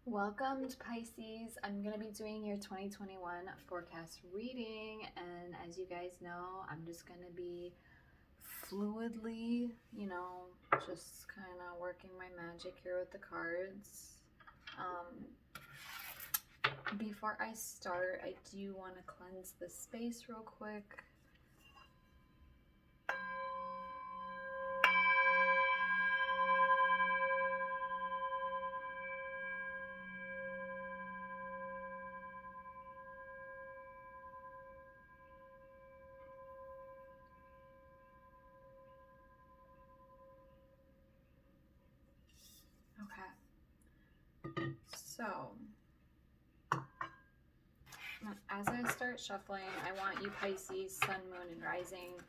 Welcome to Pisces. I'm going to be doing your 2021 forecast reading, and as you guys know, I'm just going to be fluidly, just kind of working my magic here with the cards. Before I start, I do want to cleanse the space real quick. Okay, so as I start shuffling, I want you Pisces, Sun, Moon, and Rising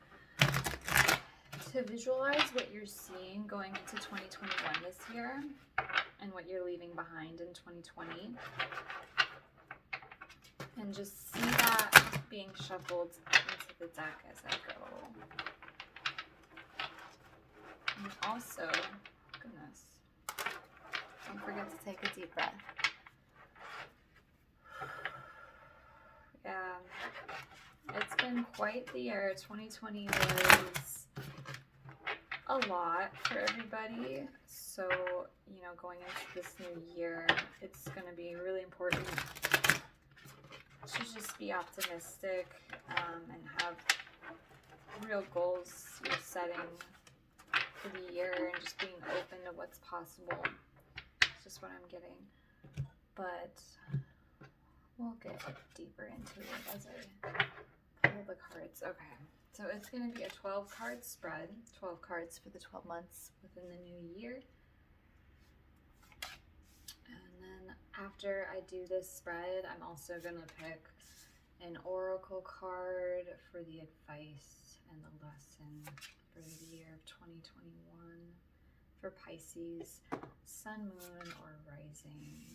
to visualize what you're seeing going into 2021 this year and what you're leaving behind in 2020. And just see that being shuffled into the deck as I go. And also, goodness, don't forget to take a deep breath. Yeah, it's been quite the year. 2020 was a lot for everybody. So, going into this new year, it's going to be really important to just be optimistic and have real goals you're setting for the year and just being open to what's possible. It's just what I'm getting. But we'll get deeper into it as I pull the cards. Okay, so it's going to be a 12-card spread, 12 cards for the 12 months within the new year. And then after I do this spread, I'm also going to pick an oracle card for the advice and the lesson for the year of 2021 for Pisces, Sun, Moon, or Rising.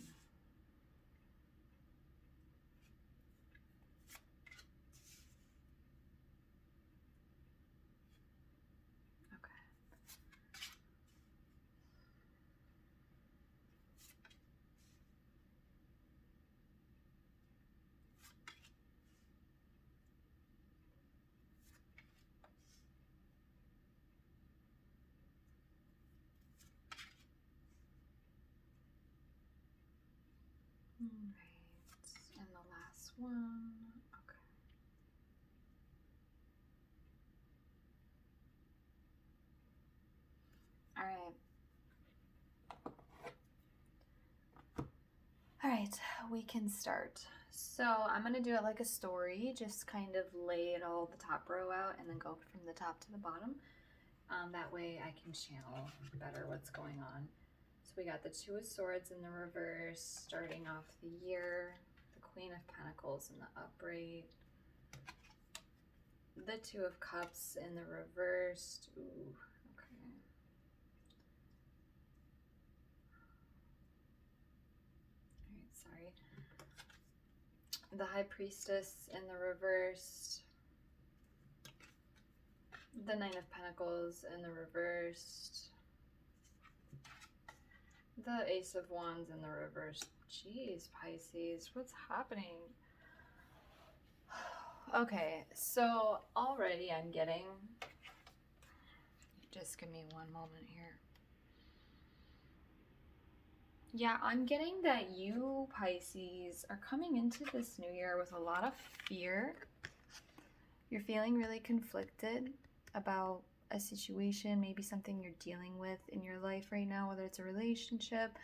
Alright, and the last one. Okay. Alright, we can start. So I'm going to do it like a story, just kind of lay it all the top row out and then go from the top to the bottom. That way I can channel better what's going on. So we got the Two of Swords in the reverse, starting off the year, the Queen of Pentacles in the upright, the Two of Cups in the reversed. Ooh, okay. Alright, sorry. The High Priestess in the reversed, the Nine of Pentacles in the reversed, the Ace of Wands in the reversed. Jeez, Pisces, what's happening? Okay, so already I'm getting, just give me one moment here. Yeah, I'm getting that you, Pisces, are coming into this new year with a lot of fear. You're feeling really conflicted about a situation, maybe something you're dealing with in your life right now, whether it's a relationship,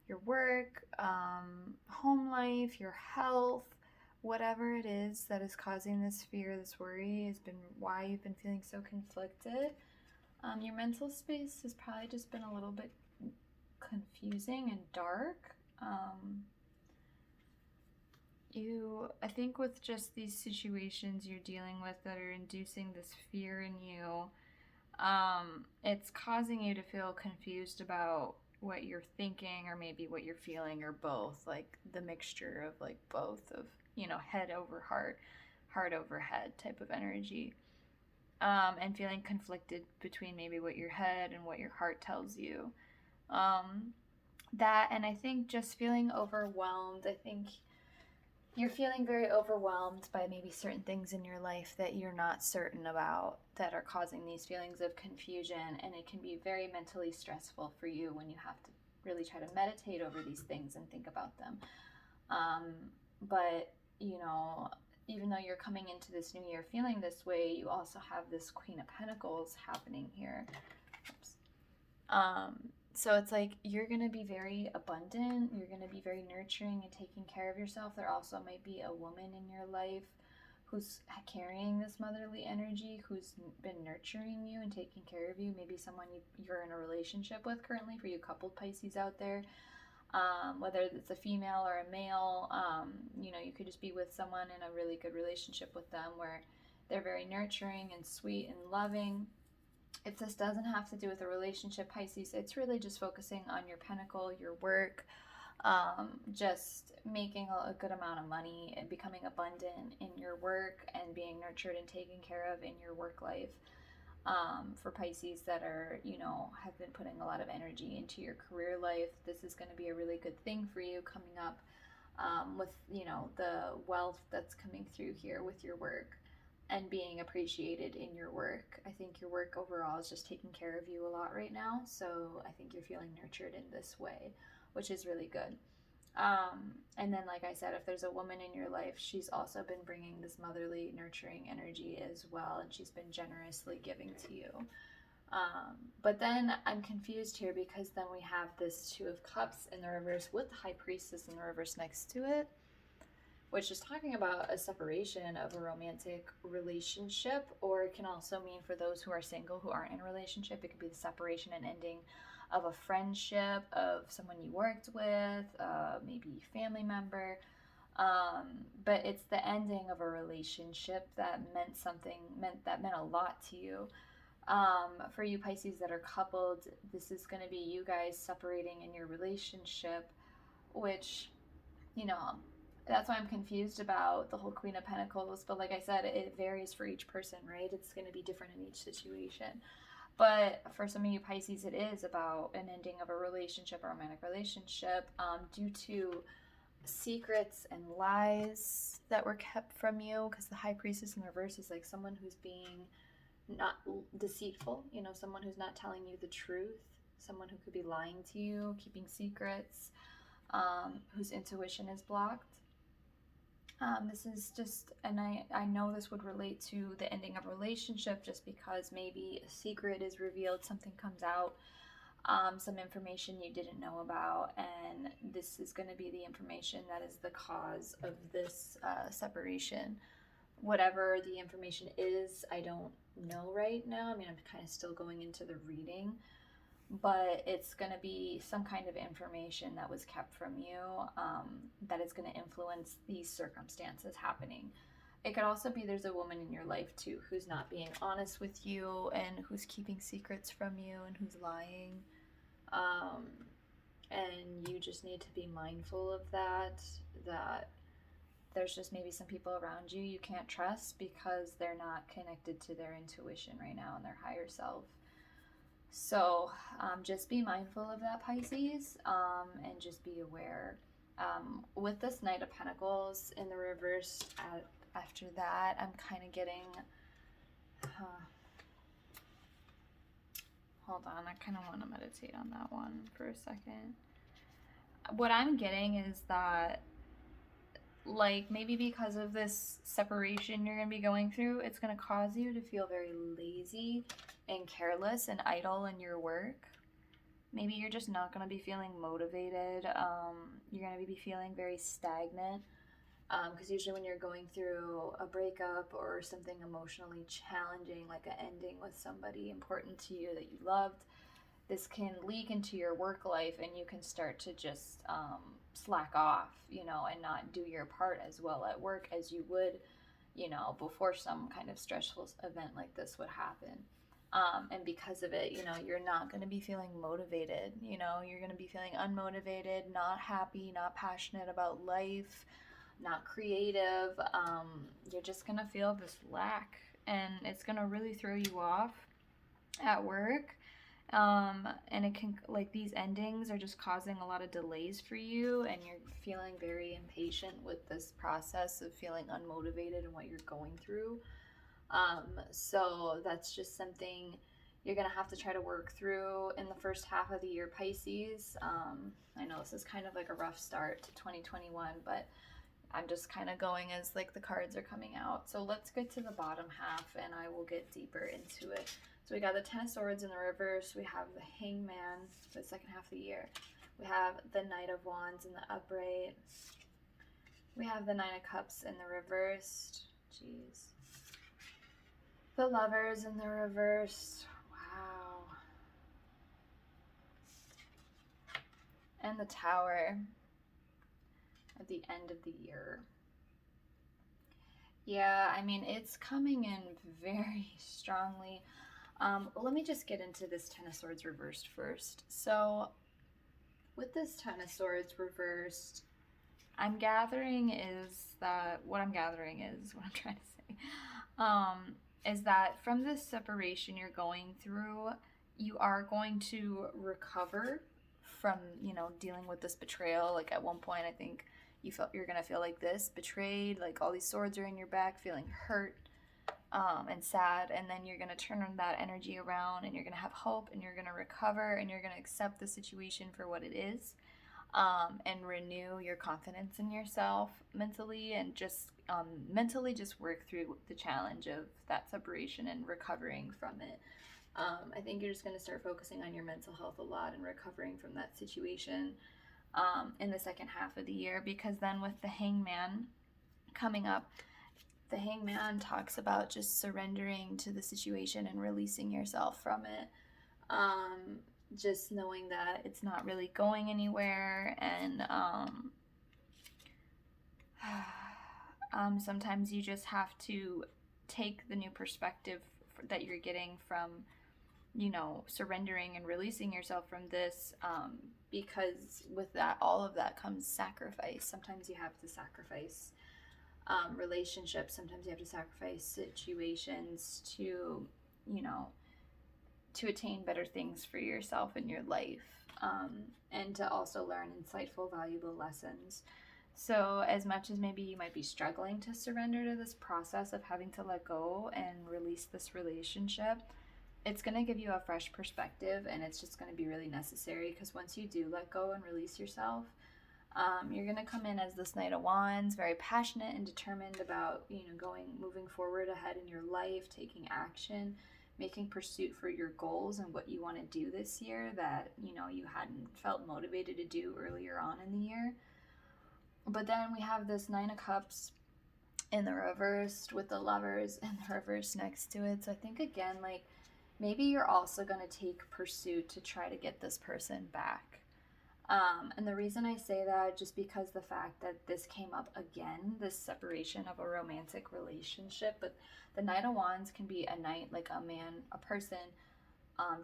your work, home life, your health, whatever it is that is causing this fear, this worry has been why you've been feeling so conflicted. Your mental space has probably just been a little bit confusing and dark. I think with just these situations you're dealing with that are inducing this fear in you, it's causing you to feel confused about what you're thinking or maybe what you're feeling, or both, like the mixture of like both of, head over heart, heart over head type of energy, and feeling conflicted between maybe what your head and what your heart tells you. That, and I think just feeling overwhelmed. I think you're feeling very overwhelmed by maybe certain things in your life that you're not certain about that are causing these feelings of confusion, and it can be very mentally stressful for you when you have to really try to meditate over these things and think about them. um, but you know, even though you're coming into this new year feeling this way, you also have this Queen of Pentacles happening here. Oops. So it's like you're going to be very abundant, you're going to be very nurturing and taking care of yourself. There also might be a woman in your life who's carrying this motherly energy, who's been nurturing you and taking care of you. Maybe someone you're in a relationship with currently, for you coupled Pisces out there. Whether it's a female or a male, you know, you could just be with someone in a really good relationship with them where they're very nurturing and sweet and loving. If this doesn't have to do with a relationship, Pisces, it's really just focusing on your pentacle, your work, just making a good amount of money and becoming abundant in your work and being nurtured and taken care of in your work life. For Pisces that are, you know, have been putting a lot of energy into your career life, this is going to be a really good thing for you coming up, with, you know, the wealth that's coming through here with your work and being appreciated in your work. I think your work overall is just taking care of you a lot right now. So I think you're feeling nurtured in this way, which is really good. And then, like I said, if there's a woman in your life, she's also been bringing this motherly, nurturing energy as well, and she's been generously giving to you. But then I'm confused here because then we have this Two of Cups in the reverse with the High Priestess in the reverse next to it, which is talking about a separation of a romantic relationship, or it can also mean for those who are single, who aren't in a relationship, it could be the separation and ending of a friendship, of someone you worked with, maybe family member. But it's the ending of a relationship that meant a lot to you. For you Pisces that are coupled, this is going to be you guys separating in your relationship, which, you know, that's why I'm confused about the whole Queen of Pentacles. But like I said, it varies for each person, right? It's going to be different in each situation. But for some of you Pisces, it is about an ending of a relationship, a romantic relationship, due to secrets and lies that were kept from you. Because the High Priestess in reverse is like someone who's being not deceitful, you know, someone who's not telling you the truth, someone who could be lying to you, keeping secrets, whose intuition is blocked. This is just, and I know this would relate to the ending of a relationship just because maybe a secret is revealed, something comes out, some information you didn't know about, and this is going to be the information that is the cause of this separation. Whatever the information is, I don't know right now. I mean, I'm kind of still going into the reading, but it's going to be some kind of information that was kept from you, that is going to influence these circumstances happening. It could also be there's a woman in your life too who's not being honest with you and who's keeping secrets from you and who's lying, and you just need to be mindful of that there's just maybe some people around you can't trust because they're not connected to their intuition right now and their higher self. So just be mindful of that, Pisces, and just be aware. With this Knight of Pentacles in the reverse, after that, I'm kind of getting... hold on, I kind of want to meditate on that one for a second. What I'm getting is that, like, maybe because of this separation you're going to be going through, it's going to cause you to feel very lazy and careless and idle in your work. Maybe you're just not going to be feeling motivated. You're going to be feeling very stagnant. Because usually when you're going through a breakup or something emotionally challenging, like an ending with somebody important to you that you loved, this can leak into your work life and you can start to just slack off, you know, and not do your part as well at work as you would, you know, before some kind of stressful event like this would happen. And because of it, you know, you're not going to be feeling motivated, you know, you're going to be feeling unmotivated, not happy, not passionate about life, not creative. You're just going to feel this lack, and it's going to really throw you off at work. And it can, like, these endings are just causing a lot of delays for you, and you're feeling very impatient with this process of feeling unmotivated in what you're going through. So that's just something you're gonna have to try to work through in the first half of the year, Pisces. I know this is kind of like a rough start to 2021, but I'm just kind of going as like the cards are coming out. So let's get to the bottom half and I will get deeper into it. So we got the Ten of Swords in the reverse. We have the Hangman for the second half of the year. We have the Knight of Wands in the upright. We have the Nine of Cups in the reversed. Jeez. The Lovers in the reversed. Wow. And the Tower at the end of the year. Yeah, I mean, it's coming in very strongly. Let me just get into this Ten of Swords reversed first. So with this Ten of Swords reversed, what I'm gathering is, what I'm trying to say, is that from this separation you're going through, you are going to recover from, dealing with this betrayal. Like at one point, I think you're going to feel like this, betrayed, like all these swords are in your back, feeling hurt, and sad, and then you're going to turn that energy around and you're going to have hope and you're going to recover and you're going to accept the situation for what it is, and renew your confidence in yourself mentally, and just mentally just work through the challenge of that separation and recovering from it. I think you're just going to start focusing on your mental health a lot and recovering from that situation in the second half of the year, because then with the Hangman coming up, the Hangman talks about just surrendering to the situation and releasing yourself from it. Just knowing that it's not really going anywhere, and sometimes you just have to take the new perspective that you're getting from, surrendering and releasing yourself from this, because with that, all of that comes sacrifice. Sometimes you have to sacrifice relationships. Sometimes you have to sacrifice situations to, to attain better things for yourself in your life, and to also learn insightful, valuable lessons. So as much as maybe you might be struggling to surrender to this process of having to let go and release this relationship, it's going to give you a fresh perspective, and it's just going to be really necessary, because once you do let go and release yourself, you're going to come in as this Knight of Wands, very passionate and determined about, moving forward ahead in your life, taking action, making pursuit for your goals and what you want to do this year that, you hadn't felt motivated to do earlier on in the year. But then we have this Nine of Cups in the reversed with the Lovers in the reverse next to it. So I think, again, like, maybe you're also going to take pursuit to try to get this person back. And the reason I say that, just because the fact that this came up again, this separation of a romantic relationship, but the Knight of Wands can be a knight, like a person,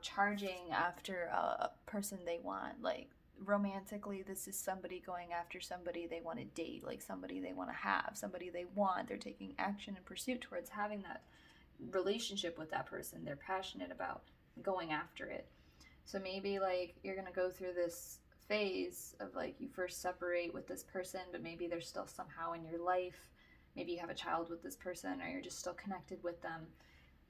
charging after a person they want. Like, romantically, this is somebody going after somebody they want to date, like somebody they want to have, somebody they want. They're taking action and pursuit towards having that relationship with that person. They're passionate about going after it. So maybe, like, you're going to go through this phase of, like, you first separate with this person, but maybe they're still somehow in your life. Maybe you have a child with this person, or you're just still connected with them,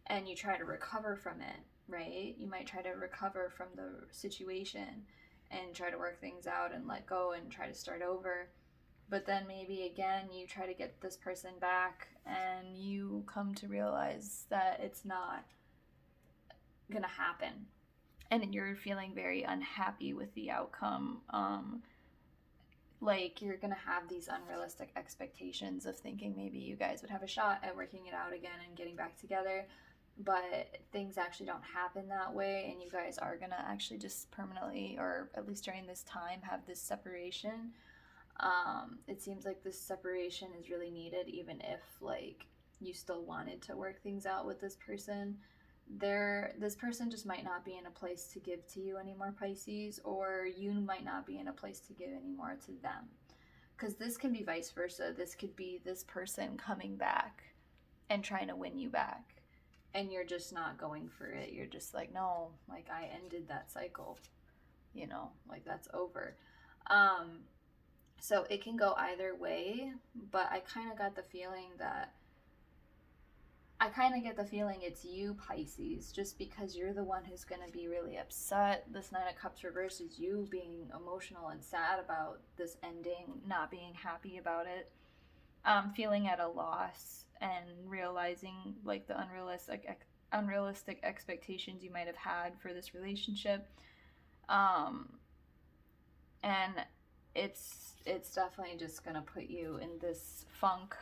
and you try to recover from it, right? You might try to recover from the situation and try to work things out and let go and try to start over. But then maybe again you try to get this person back, and you come to realize that it's not gonna happen, and you're feeling very unhappy with the outcome. Like, you're gonna have these unrealistic expectations of thinking maybe you guys would have a shot at working it out again and getting back together, but things actually don't happen that way, and you guys are gonna actually just permanently, or at least during this time, have this separation. It seems like this separation is really needed, even if, like, you still wanted to work things out with this person. This person just might not be in a place to give to you anymore, Pisces, or you might not be in a place to give anymore to them, because this can be vice versa. This could be this person coming back and trying to win you back, and you're just not going for it. You're just like, no, like I ended that cycle, you know, like that's over. So it can go either way, but I kind of get the feeling it's you, Pisces, just because you're the one who's going to be really upset. This Nine of Cups reverse is you being emotional and sad about this ending, not being happy about it, feeling at a loss, and realizing like the unrealistic expectations you might have had for this relationship. And it's definitely just gonna put you in this funk.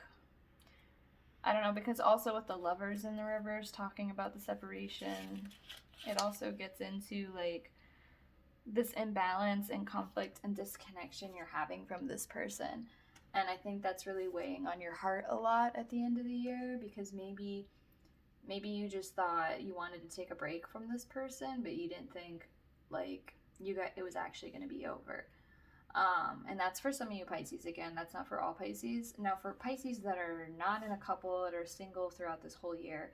I don't know, because also with the Lovers in the reverse talking about the separation, it also gets into like this imbalance and conflict and disconnection you're having from this person. And I think that's really weighing on your heart a lot at the end of the year, because maybe you just thought you wanted to take a break from this person, but you didn't think like it was actually going to be over. And that's for some of you Pisces. Again, that's not for all Pisces. Now, for Pisces that are not in a couple, that are single throughout this whole year,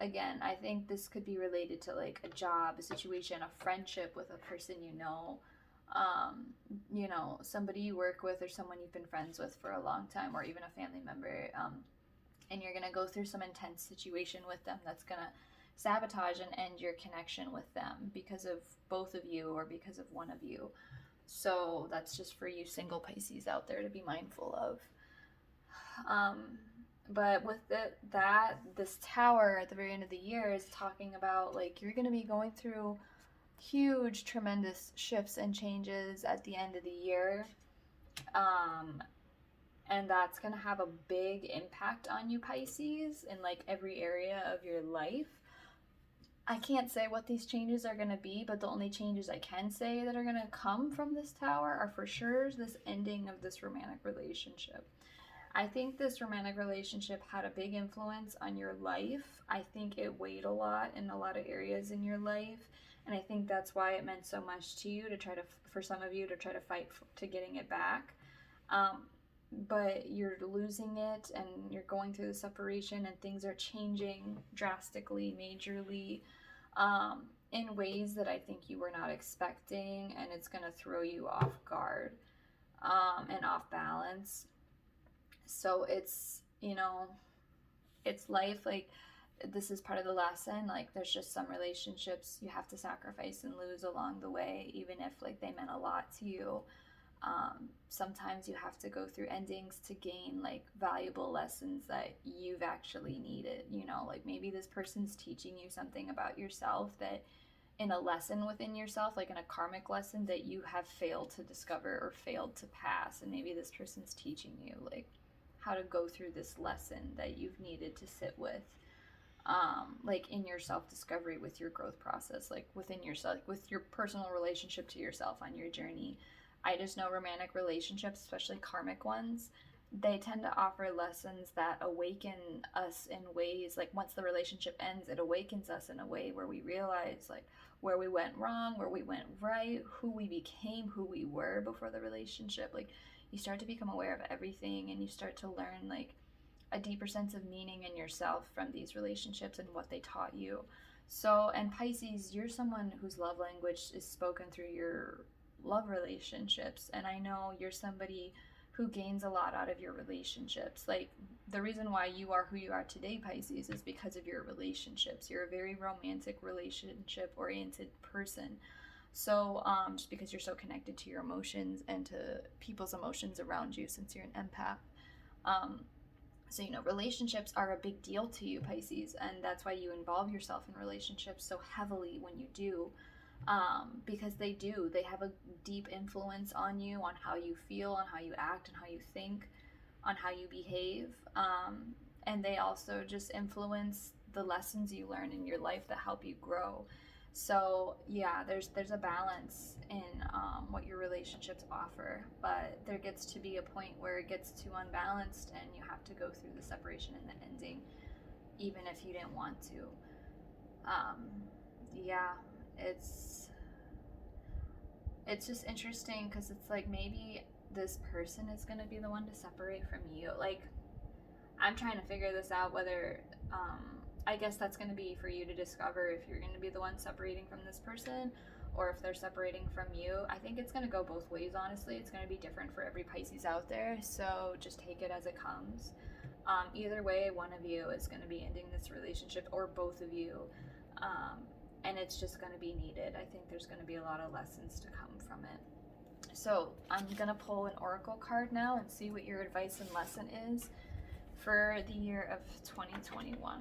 again, I think this could be related to like a job, a situation, a friendship with a person you know, somebody you work with or someone you've been friends with for a long time, or even a family member. And you're going to go through some intense situation with them that's going to sabotage and end your connection with them because of both of you or because of one of you. So that's just for you single Pisces out there to be mindful of. But with this tower at the very end of the year is talking about like you're going to be going through huge, tremendous shifts and changes at the end of the year. And that's going to have a big impact on you Pisces in like every area of your life. I can't say what these changes are going to be, but the only changes I can say that are going to come from this tower are for sure this ending of this romantic relationship. I think this romantic relationship had a big influence on your life. I think it weighed a lot in a lot of areas in your life. And I think that's why it meant so much to you for some of you to try to fight to getting it back. But you're losing it and you're going through the separation and things are changing drastically, majorly, in ways that I think you were not expecting, and it's going to throw you off guard and off balance. So it's, you know, it's life. Like, this is part of the lesson. Like, there's just some relationships you have to sacrifice and lose along the way, even if like they meant a lot to you. Sometimes you have to go through endings to gain like valuable lessons that you've actually needed, you know, like maybe this person's teaching you something about yourself that in a lesson within yourself, like in a karmic lesson that you have failed to discover or failed to pass. And maybe this person's teaching you like how to go through this lesson that you've needed to sit with, like in your self-discovery, with your growth process, like within yourself, with your personal relationship to yourself on your journey. I just know romantic relationships, especially karmic ones, they tend to offer lessons that awaken us in ways, like once the relationship ends, it awakens us in a way where we realize like where we went wrong, where we went right, who we became, who we were before the relationship. Like you start to become aware of everything and you start to learn like a deeper sense of meaning in yourself from these relationships and what they taught you. So, and Pisces, you're someone whose love language is spoken through your love relationships, and I know you're somebody who gains a lot out of your relationships. Like the reason why you are who you are today, Pisces, is because of your relationships. You're a very romantic, relationship oriented person. So just because you're so connected to your emotions and to people's emotions around you, since you're an empath. So, you know, relationships are a big deal to you, Pisces, and that's why you involve yourself in relationships so heavily when you do. Because they have a deep influence on you, on how you feel, on how you act, and how you think, on how you behave. And they also just influence the lessons you learn in your life that help you grow. So yeah, there's a balance in what your relationships offer, but there gets to be a point where it gets too unbalanced and you have to go through the separation and the ending, even if you didn't want to. Yeah. It's just interesting because it's like maybe this person is going to be the one to separate from you. Like, I'm trying to figure this out, whether I guess that's going to be for you to discover if you're going to be the one separating from this person or if they're separating from you. I think it's going to go both ways, honestly. It's going to be different for every Pisces out there, so just take it as it comes. Either way, one of you is going to be ending this relationship, or both of you, and it's just going to be needed. I think there's going to be a lot of lessons to come from it. So I'm going to pull an oracle card now and see what your advice and lesson is for the year of 2021.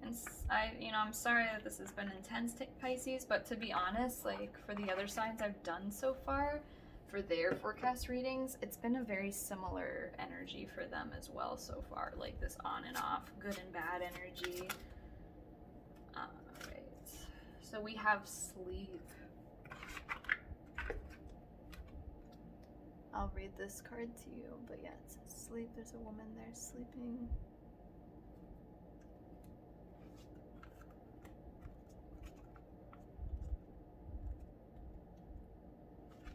And I'm sorry that this has been intense, Pisces, but to be honest, like for the other signs I've done so far, for their forecast readings, it's been a very similar energy for them as well so far, like this on and off, good and bad energy. Alright, so we have sleep. I'll read this card to you, but yeah, it says sleep. There's a woman there sleeping.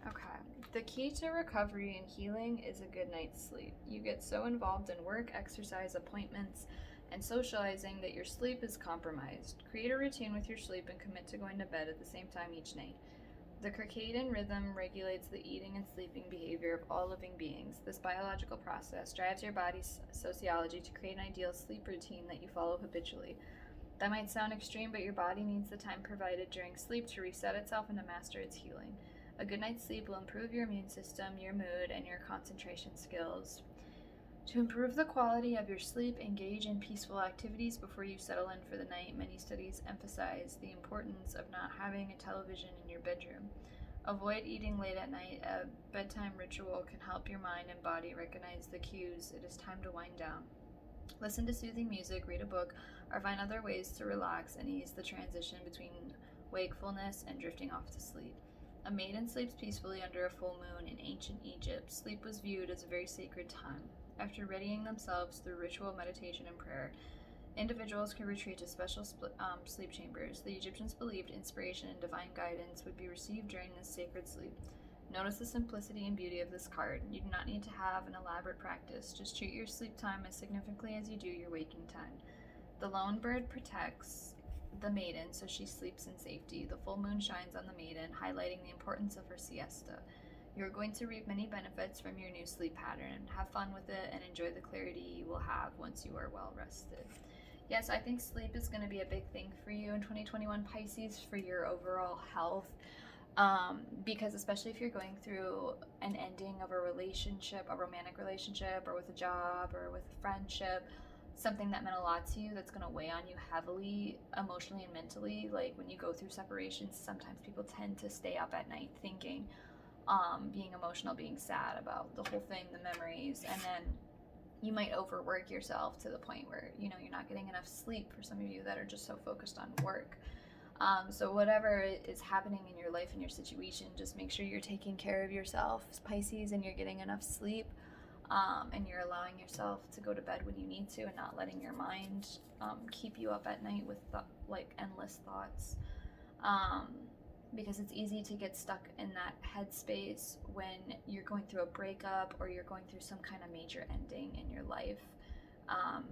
Okay. The key to recovery and healing is a good night's sleep. You get so involved in work, exercise, appointments, and socializing that your sleep is compromised. Create a routine with your sleep and commit to going to bed at the same time each night. The circadian rhythm regulates the eating and sleeping behavior of all living beings. This biological process drives your body's sociology to create an ideal sleep routine that you follow habitually. That might sound extreme, but your body needs the time provided during sleep to reset itself and to master its healing. A good night's sleep will improve your immune system, your mood, and your concentration skills. To improve the quality of your sleep, engage in peaceful activities before you settle in for the night. Many studies emphasize the importance of not having a television in your bedroom. Avoid eating late at night. A bedtime ritual can help your mind and body recognize the cues. It is time to wind down. Listen to soothing music, read a book, or find other ways to relax and ease the transition between wakefulness and drifting off to sleep. A maiden sleeps peacefully under a full moon in ancient Egypt. Sleep was viewed as a very sacred time. After readying themselves through ritual, meditation, and prayer, individuals could retreat to special sleep chambers. The Egyptians believed inspiration and divine guidance would be received during this sacred sleep. Notice the simplicity and beauty of this card. You do not need to have an elaborate practice. Just treat your sleep time as significantly as you do your waking time. The lone bird protects the maiden so she sleeps in safety. The full moon shines on the maiden, highlighting the importance of her siesta. You're going to reap many benefits from your new sleep pattern. Have fun with it and enjoy the clarity you will have once you are well rested. Yes, I think sleep is going to be a big thing for you in 2021, Pisces, for your overall health. Because especially if you're going through an ending of a relationship, a romantic relationship, or with a job, or with a friendship, something that meant a lot to you that's going to weigh on you heavily emotionally and mentally. Like when you go through separations, sometimes people tend to stay up at night thinking, being emotional, being sad about the whole thing, the memories, and then you might overwork yourself to the point where you're not getting enough sleep, for some of you that are just so focused on work. So whatever is happening in your life and your situation, just make sure you're taking care of yourself, Pisces, and you're getting enough sleep, and you're allowing yourself to go to bed when you need to and not letting your mind keep you up at night with endless thoughts. Because it's easy to get stuck in that headspace when you're going through a breakup or you're going through some kind of major ending in your life.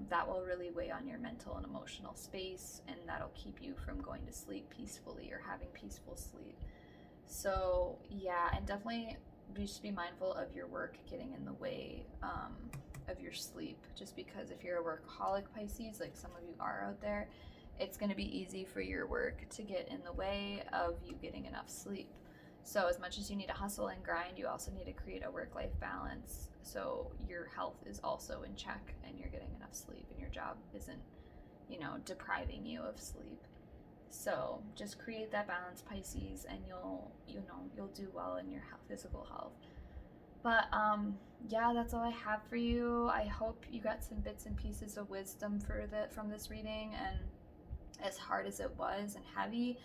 That will really weigh on your mental and emotional space, and that'll keep you from going to sleep peacefully or having peaceful sleep. So yeah, and definitely just be mindful of your work getting in the way of your sleep, just because if you're a workaholic, Pisces, like some of you are out there, it's going to be easy for your work to get in the way of you getting enough sleep. So as much as you need to hustle and grind, you also need to create a work-life balance so your health is also in check and you're getting enough sleep and your job isn't, depriving you of sleep. So just create that balance, Pisces, and you'll do well in your physical health. But yeah, that's all I have for you. I hope you got some bits and pieces of wisdom from this reading, and as hard as it was and heavy,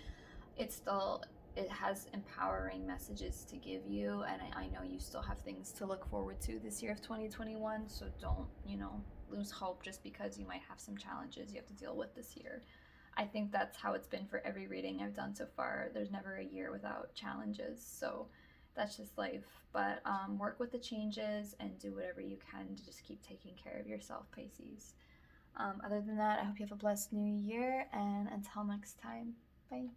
it has empowering messages to give you, and I know you still have things to look forward to this year of 2021, so don't, lose hope just because you might have some challenges you have to deal with this year. I think that's how it's been for every reading I've done so far. There's never a year without challenges, so that's just life. But work with the changes and do whatever you can to just keep taking care of yourself, Pisces. Other than that, I hope you have a blessed new year, and until next time, bye.